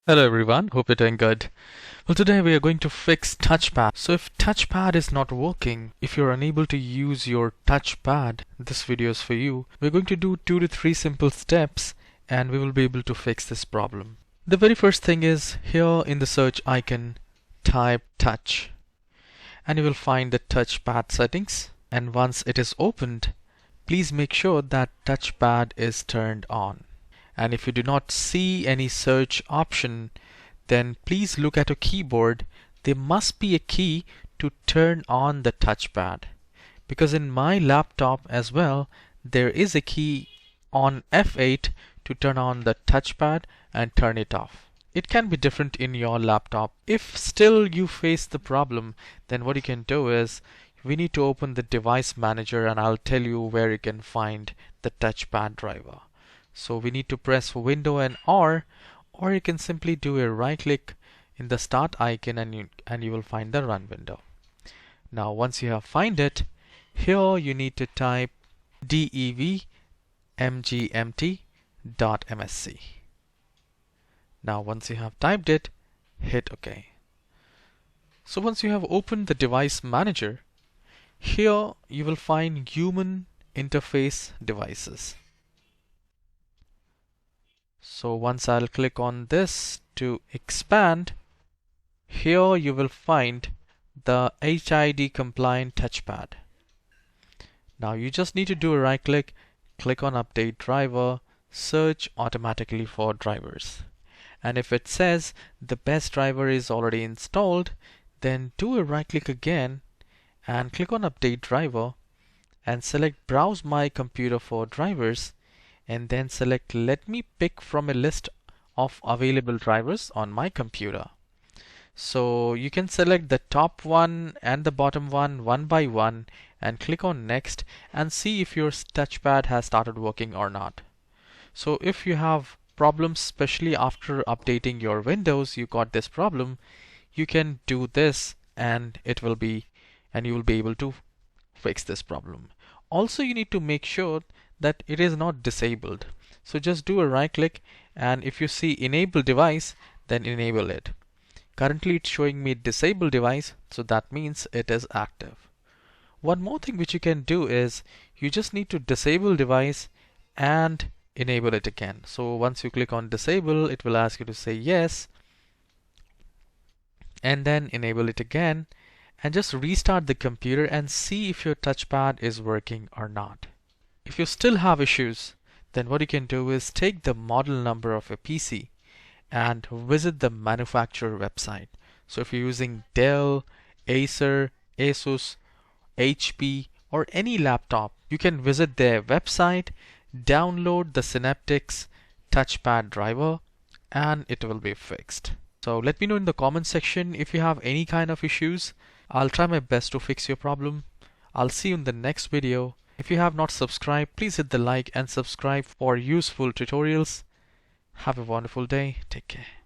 Hello everyone, hope you're doing good. Well, today we are going to fix touchpad. So if touchpad is not working, if you're unable to use your touchpad, this video is for you. We're going to do 2 to 3 simple steps and we will be able to fix this problem. The very first thing is here in the search icon, type touch and you will find the touchpad settings, and once it is opened, please make sure that touchpad is turned on. And if you do not see any search option, then please look at your keyboard. There must be a key to turn on the touchpad, because in my laptop as well there is a key on F8 to turn on the touchpad and turn it off. It can be different in your laptop. If still you face the problem, then what you can do is we need to open the device manager and I'll tell you where you can find the touchpad driver. So we need to press Window and R, or you can simply do a right click in the start icon and you will find the run window. Now once you have find it, here you need to type dev mgmt.msc. Now once you have typed it, hit OK. So once you have opened the device manager, here you will find human interface devices. So once I'll click on this to expand, here you will find the HID compliant touchpad. Now you just need to do a right click, click on update driver, search automatically for drivers. And if it says the best driver is already installed, then do a right click again and click on update driver and select browse my computer for drivers, and then select let me pick from a list of available drivers on my computer. So you can select the top one and the bottom one by one and click on next and see if your touchpad has started working or not. So if you have problems, especially after updating your Windows, you got this problem, you can do this and you will be able to fix this problem. Also, you need to make sure that it is not disabled. So just do a right click and if you see enable device, then enable it. Currently it's showing me disable device, so that means it is active. One more thing which you can do is you just need to disable device and enable it again. So once you click on disable, it will ask you to say yes and then enable it again and just restart the computer and see if your touchpad is working or not. If you still have issues, then what you can do is take the model number of a PC and visit the manufacturer website. So if you're using Dell, Acer, ASUS, HP or any laptop, you can visit their website, download the Synaptics touchpad driver and it will be fixed. So let me know in the comment section if you have any kind of issues. I'll try my best to fix your problem. I'll see you in the next video. If you have not subscribed, please hit the like and subscribe for useful tutorials. Have a wonderful day. Take care.